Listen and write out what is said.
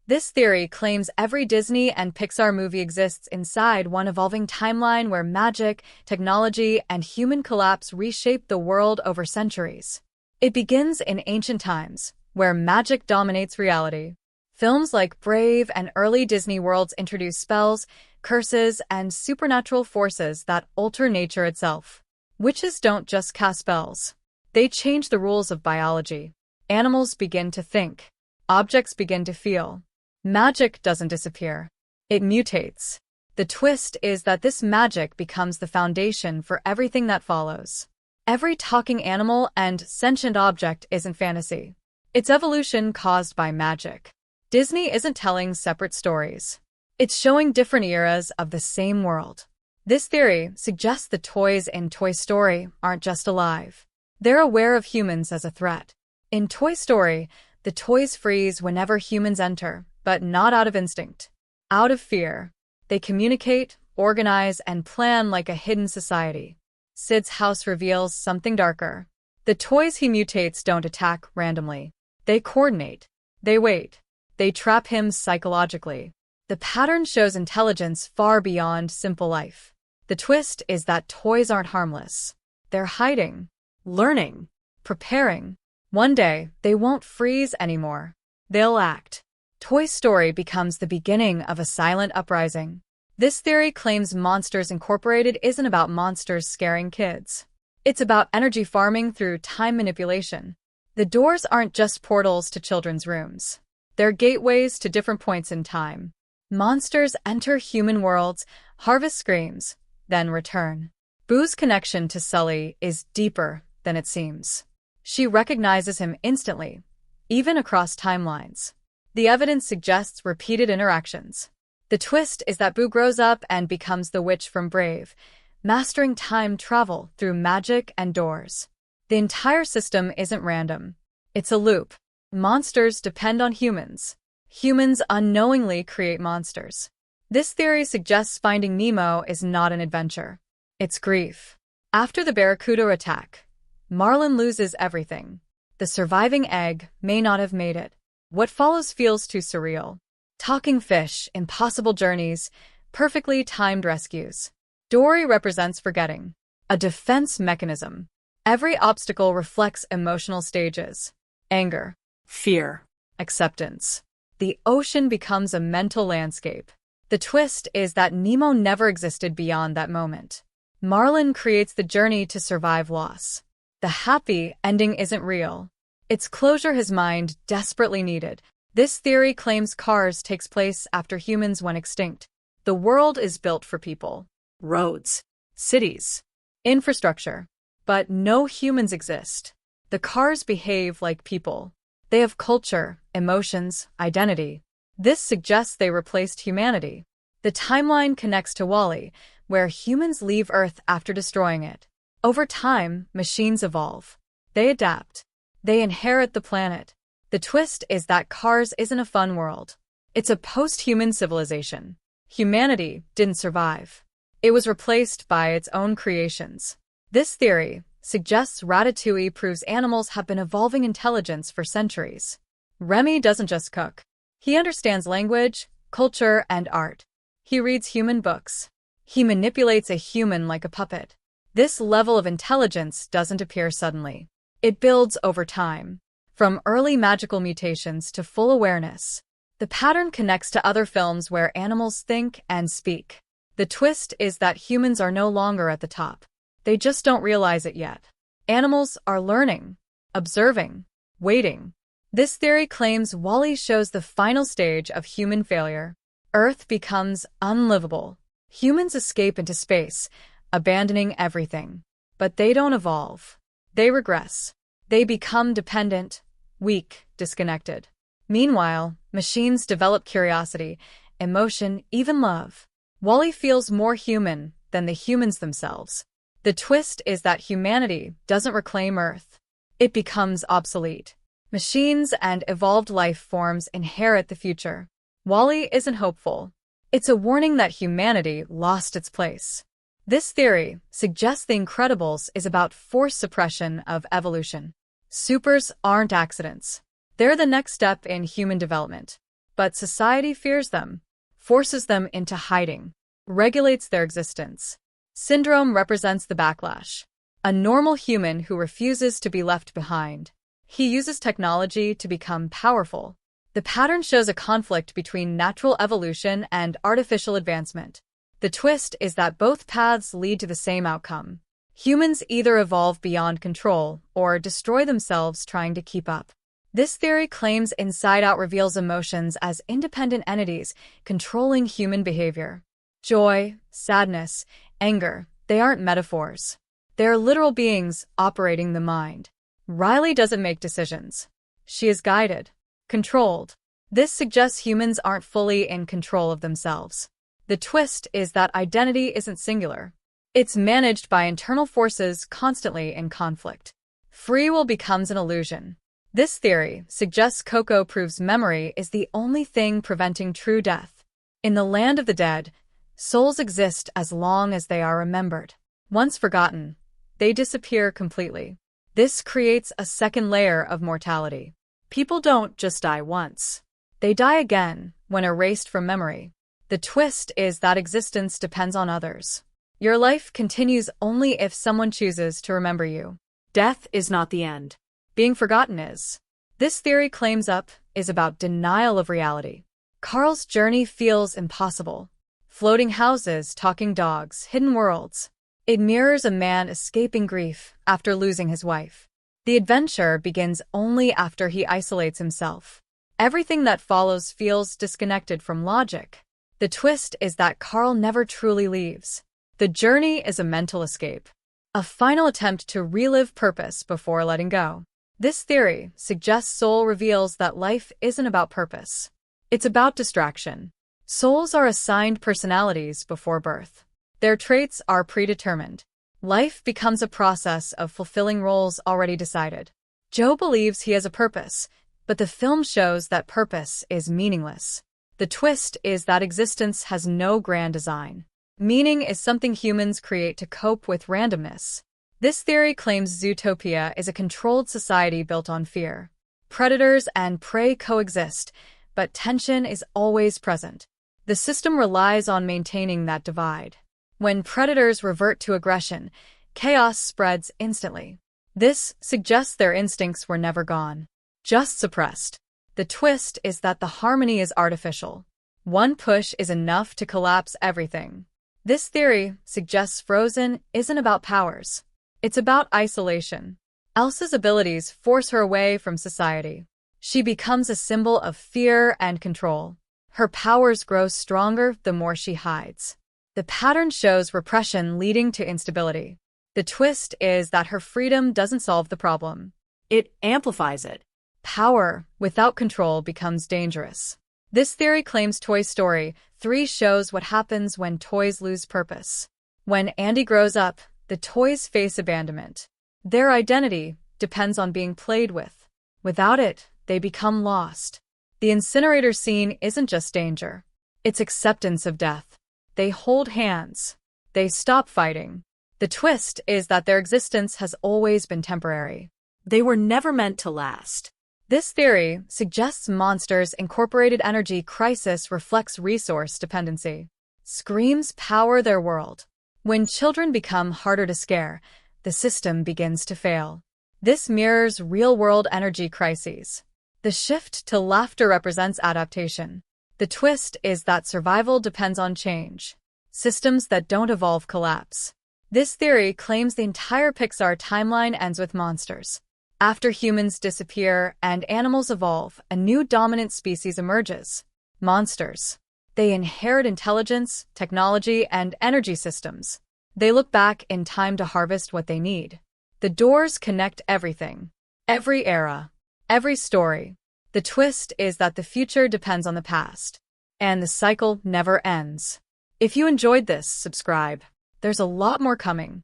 This theory claims every Disney and Pixar movie exists inside one evolving timeline where magic, technology, and human collapse reshape the world over centuries. It begins in ancient times, where magic dominates reality. Films like Brave and early Disney worlds introduce spells, curses, and supernatural forces that alter nature itself. Witches don't just cast spells. They change the rules of biology. Animals begin to think. Objects begin to feel. Magic doesn't disappear. It mutates. The twist is that this magic becomes the foundation for everything that follows. Every talking animal and sentient object isn't fantasy. It's evolution caused by magic. Disney isn't telling separate stories. It's showing different eras of the same world. This theory suggests the toys in Toy Story aren't just alive. They're aware of humans as a threat. In Toy Story, the toys freeze whenever humans enter, but not out of instinct. Out of fear. They communicate, organize, and plan like a hidden society. Sid's house reveals something darker. The toys he mutates don't attack randomly. They coordinate. They wait. They trap him psychologically. The pattern shows intelligence far beyond simple life. The twist is that toys aren't harmless. They're hiding, learning, preparing. One day, they won't freeze anymore. They'll act. Toy Story becomes the beginning of a silent uprising. This theory claims Monsters Incorporated isn't about monsters scaring kids. It's about energy farming through time manipulation. The doors aren't just portals to children's rooms. They're gateways to different points in time. Monsters enter human worlds, harvest screams, then return. Boo's connection to Sully is deeper than it seems. She recognizes him instantly, even across timelines. The evidence suggests repeated interactions. The twist is that Boo grows up and becomes the witch from Brave, mastering time travel through magic and doors. The entire system isn't random. It's a loop. Monsters depend on humans. Humans unknowingly create monsters. This theory suggests Finding Nemo is not an adventure. It's grief. After the Barracuda attack, Marlin loses everything. The surviving egg may not have made it. What follows feels too surreal. Talking fish, impossible journeys, perfectly timed rescues. Dory represents forgetting, a defense mechanism. Every obstacle reflects emotional stages. Anger, fear, acceptance. The ocean becomes a mental landscape. The twist is that Nemo never existed beyond that moment. Marlin creates the journey to survive loss. The happy ending isn't real. It's closure his mind desperately needed. This theory claims Cars takes place after humans went extinct. The world is built for people. Roads, cities, infrastructure. But no humans exist. The cars behave like people. They have culture, emotions, identity. This suggests they replaced humanity. The timeline connects to Wall-E, where humans leave Earth after destroying it. Over time, machines evolve. They adapt. They inherit the planet. The twist is that Cars isn't a fun world. It's a post-human civilization. Humanity didn't survive. It was replaced by its own creations. This theory suggests Ratatouille proves animals have been evolving intelligence for centuries. Remy doesn't just cook. He understands language, culture, and art. He reads human books. He manipulates a human like a puppet. This level of intelligence doesn't appear suddenly. It builds over time. From early magical mutations to full awareness. The pattern connects to other films where animals think and speak. The twist is that humans are no longer at the top. They just don't realize it yet. Animals are learning, observing, waiting. This theory claims Wall-E shows the final stage of human failure. Earth becomes unlivable. Humans escape into space, abandoning everything. But they don't evolve. They regress. They become dependent, weak, disconnected. Meanwhile, machines develop curiosity, emotion, even love. Wall-E feels more human than the humans themselves. The twist is that humanity doesn't reclaim Earth. It becomes obsolete. Machines and evolved life forms inherit the future. Wall-E isn't hopeful. It's a warning that humanity lost its place. This theory suggests The Incredibles is about forced suppression of evolution. Supers aren't accidents. They're the next step in human development. But society fears them, forces them into hiding, regulates their existence. Syndrome represents the backlash. A normal human who refuses to be left behind. He uses technology to become powerful. The pattern shows a conflict between natural evolution and artificial advancement. The twist is that both paths lead to the same outcome. Humans either evolve beyond control or destroy themselves trying to keep up. This theory claims Inside Out reveals emotions as independent entities controlling human behavior. Joy, sadness, anger, they aren't metaphors. They're literal beings operating the mind. Riley doesn't make decisions. She is guided, controlled. This suggests humans aren't fully in control of themselves. The twist is that identity isn't singular. It's managed by internal forces constantly in conflict. Free will becomes an illusion. This theory suggests Coco proves memory is the only thing preventing true death. In the land of the dead, souls exist as long as they are remembered. Once forgotten, they disappear completely. This creates a second layer of mortality. People don't just die once. They die again when erased from memory. The twist is that existence depends on others. Your life continues only if someone chooses to remember you. Death is not the end. Being forgotten is. This theory claims Up is about denial of reality. Carl's journey feels impossible. Floating houses, talking dogs, hidden worlds. It mirrors a man escaping grief after losing his wife. The adventure begins only after he isolates himself. Everything that follows feels disconnected from logic. The twist is that Carl never truly leaves. The journey is a mental escape. A final attempt to relive purpose before letting go. This theory suggests soul reveals that life isn't about purpose. It's about distraction. Souls are assigned personalities before birth. Their traits are predetermined. Life becomes a process of fulfilling roles already decided. Joe believes he has a purpose, but the film shows that purpose is meaningless. The twist is that existence has no grand design. Meaning is something humans create to cope with randomness. This theory claims Zootopia is a controlled society built on fear. Predators and prey coexist, but tension is always present. The system relies on maintaining that divide. When predators revert to aggression, chaos spreads instantly. This suggests their instincts were never gone, just suppressed. The twist is that the harmony is artificial. One push is enough to collapse everything. This theory suggests Frozen isn't about powers. It's about isolation. Elsa's abilities force her away from society. She becomes a symbol of fear and control. Her powers grow stronger the more she hides. The pattern shows repression leading to instability. The twist is that her freedom doesn't solve the problem. It amplifies it. Power without control becomes dangerous. This theory claims Toy Story 3 shows what happens when toys lose purpose. When Andy grows up, the toys face abandonment. Their identity depends on being played with. Without it, they become lost. The incinerator scene isn't just danger. It's acceptance of death. They hold hands. They stop fighting. The twist is that their existence has always been temporary. They were never meant to last. This theory suggests Monsters' Incorporated energy crisis reflects resource dependency. Screams power their world. When children become harder to scare, the system begins to fail. This mirrors real-world energy crises. The shift to laughter represents adaptation. The twist is that survival depends on change. Systems that don't evolve collapse. This theory claims the entire Pixar timeline ends with monsters. After humans disappear and animals evolve, a new dominant species emerges. Monsters. They inherit intelligence, technology, and energy systems. They look back in time to harvest what they need. The doors connect everything. Every era. Every story. The twist is that the future depends on the past. And the cycle never ends. If you enjoyed this, subscribe. There's a lot more coming.